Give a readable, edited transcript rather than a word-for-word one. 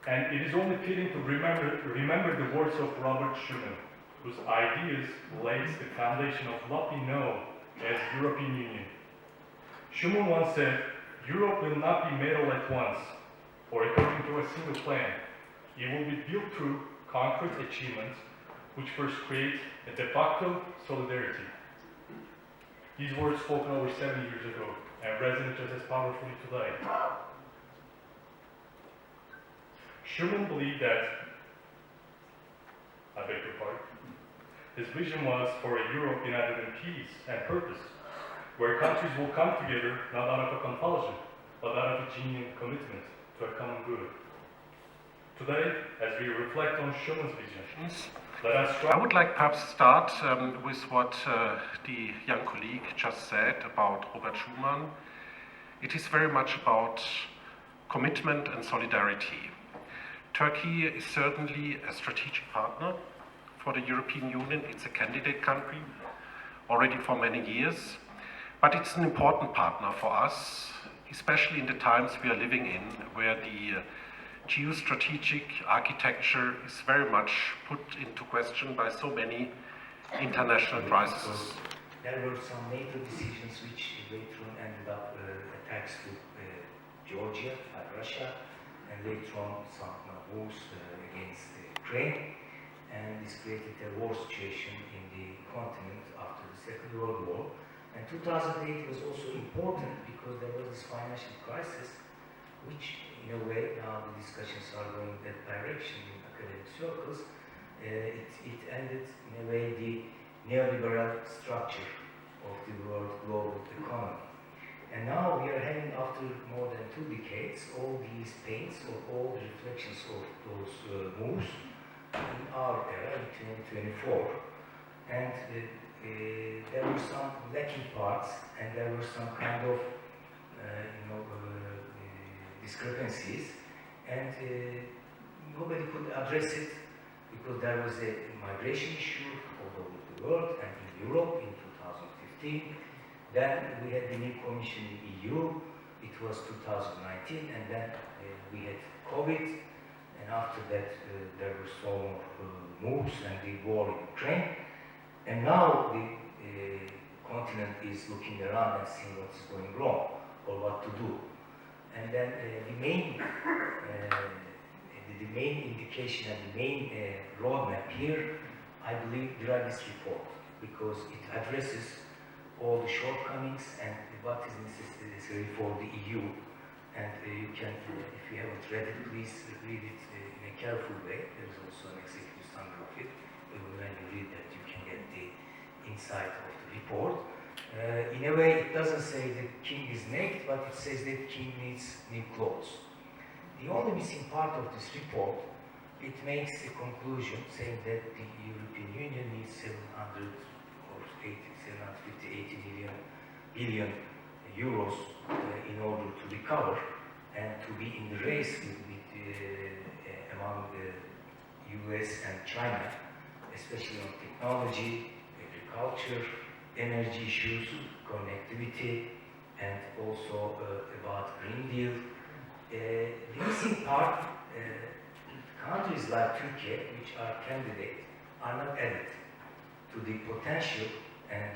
And it is only fitting to remember the words of Robert Schuman, whose ideas lays the foundation of what we know as European Union. Schuman once said, Europe will not be made all at once, or according to a single plan. It will be built through concrete achievements, which first create a de facto solidarity. These words spoken over 70 years ago and resonate just as powerfully today. Schuman believed that, I beg your pardon, his vision was for a Europe united in peace and purpose, where countries will come together not out of a compulsion, but out of a genuine commitment to a common good. Today, as we reflect on Schuman's vision, let us try. I would like perhaps start with what the young colleague just said about Robert Schuman. It is very much about commitment and solidarity. Turkey is certainly a strategic partner for the European Union. It's a candidate country already for many years, but it's an important partner for us, especially in the times we are living in, where the geostrategic architecture is very much put into question by so many international crises. There were some NATO decisions which later on ended up attacks to Georgia by Russia, and later on some wars against Ukraine, and this created a war situation in the continent after the Second World War. And 2008 was also important because there was this financial crisis, which in a way, now the discussions are going in that direction in academic circles. It ended in a way the neoliberal structure of the world global economy. And now we are having, after more than 2 decades, all these pains or all the reflections of those moves in our era, in 2024. And there were some lacking parts, and there were some kind of, discrepancies, and nobody could address it because there was a migration issue all over the world and in Europe in 2015. Then we had the new Commission in EU, it was 2019, and then we had COVID, and after that there were so more moves and the war in Ukraine, and now the continent is looking around and seeing what's going wrong or what to do. And then the main indication and the main roadmap here, I believe, Draghi's report, because it addresses all the shortcomings and what is necessary for the EU. And you can, if you haven't read it, please read it in a careful way. There is also an executive summary of it. When you read that, you can get the insight of the report. In a way, it doesn't say that king is naked, but it says that king needs new clothes. The only missing part of this report, it makes a conclusion saying that the European Union needs 750, 80 billion euros in order to recover and to be in the race among the US and China, especially on technology, agriculture, energy issues, connectivity, and also about Green Deal. The missing part, countries like Turkey, which are candidates, are not added to the potential and